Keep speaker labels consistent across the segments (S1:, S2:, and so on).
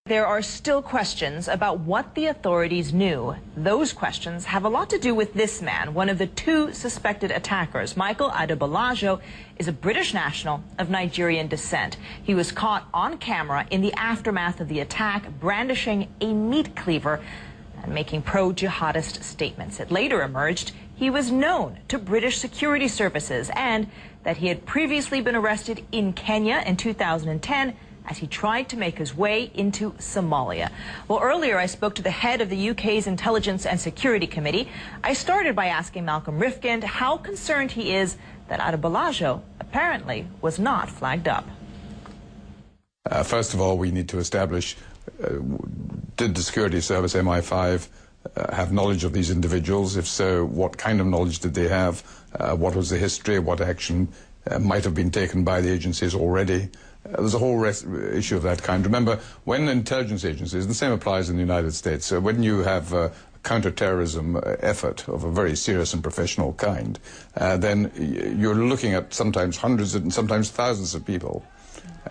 S1: There are still questions about what the authorities knew. Those questions have a lot to do with this man, one of the two suspected attackers. Michael Adebolajo is a British national of Nigerian descent. He was caught on camera in the aftermath of the attack, brandishing a meat cleaver and making pro-jihadist statements. It later emerged he was known to British security services and that he had previously been arrested in Kenya in 2010 as he tried to make his way into Somalia. Well, earlier I spoke to the head of the UK's Intelligence and Security Committee. I started by asking Malcolm Rifkind how concerned he is that Adebolajo apparently was not flagged up.
S2: First of all, we need to establish, did the security service, MI5, have knowledge of these individuals? If so, what kind of knowledge did they have? What was the history? What action might have been taken by the agencies already? There's a whole issue of that kind. Remember, when intelligence agencies, and the same applies in the United States, when you have a counter-terrorism effort of a very serious and professional kind, then you're looking at sometimes hundreds and sometimes thousands of people.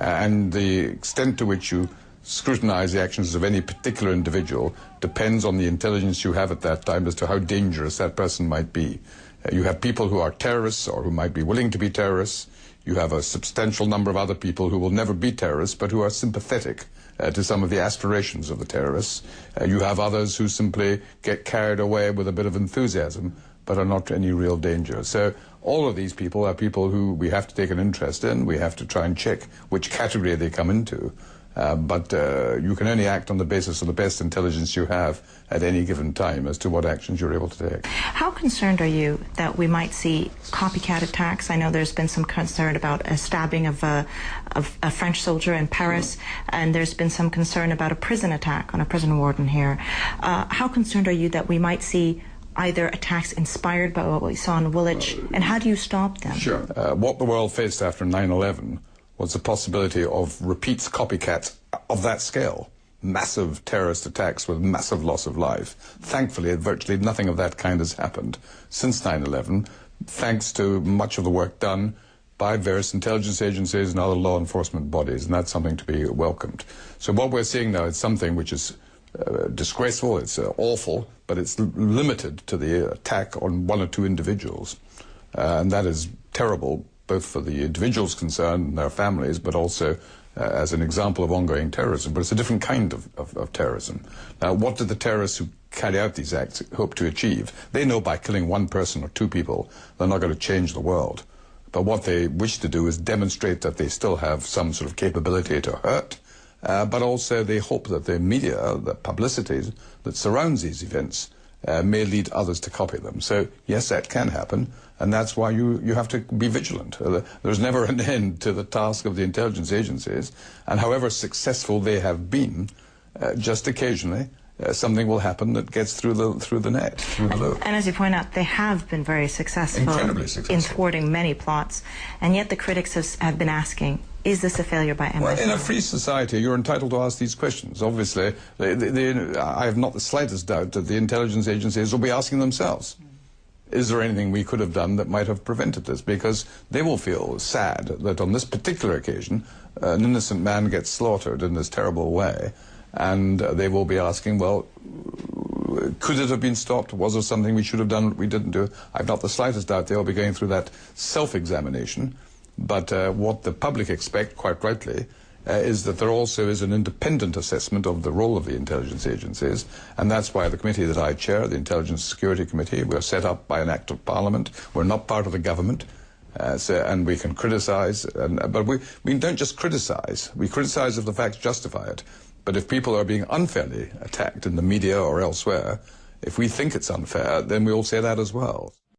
S2: And the extent to which you scrutinize the actions of any particular individual depends on the intelligence you have at that time as to how dangerous that person might be. You have people who are terrorists or who might be willing to be terrorists. You have a substantial number of other people who will never be terrorists but who are sympathetic to some of the aspirations of the terrorists. You have others who simply get carried away with a bit of enthusiasm but are not any real danger. So all of these people are people who we have to take an interest in. We have to try and check which category they come into. But you can only act on the basis of the best intelligence you have at any given time as to what actions you're able to take.
S3: How concerned are you that we might see copycat attacks? I know there's been some concern about a stabbing of a French soldier in Paris, and there's been some concern about a prison attack on a prison warden here. How concerned are you that we might see either attacks inspired by what we saw in Woolwich, and how do you stop them?
S2: Sure. What the world faced after 9/11 was the possibility of repeats, copycats of that scale. Massive terrorist attacks with massive loss of life. Thankfully, virtually nothing of that kind has happened since 9/11, thanks to much of the work done by various intelligence agencies and other law enforcement bodies, and that's something to be welcomed. So what we're seeing now is something which is disgraceful, it's awful, but it's limited to the attack on one or two individuals. And that is terrible, both for the individuals concerned and their families, but also as an example of ongoing terrorism. But it's a different kind of terrorism. Now, what did the terrorists who carry out these acts hope to achieve? They know by killing one person or two people, they're not going to change the world. But what they wish to do is demonstrate that they still have some sort of capability to hurt, but also they hope that the media, the publicity that surrounds these events, may lead others to copy them. So, yes, that can happen, and that's why you have to be vigilant. There's never an end to the task of the intelligence agencies, and however successful they have been, just occasionally something will happen that gets through the net, through the loop.
S3: And as you point out, they have been very successful,
S2: incredibly successful
S3: in thwarting many plots, and yet the critics have been asking, is this a failure by MI5?
S2: Well, in a free society, you're entitled to ask these questions. Obviously, I have not the slightest doubt that the intelligence agencies will be asking themselves, is there anything we could have done that might have prevented this? Because they will feel sad that on this particular occasion, an innocent man gets slaughtered in this terrible way, and they will be asking, well, could it have been stopped? Was there something we should have done that we didn't do? I've not the slightest doubt they'll be going through that self-examination. But what the public expect, quite rightly, is that there also is an independent assessment of the role of the intelligence agencies, and that's why the committee that I chair, the Intelligence Security Committee, we're set up by an act of Parliament. We're not part of the government, and we can criticise, but we don't just criticise. We criticise if the facts justify it. But if people are being unfairly attacked in the media or elsewhere, if we think it's unfair, then we'll say that as well.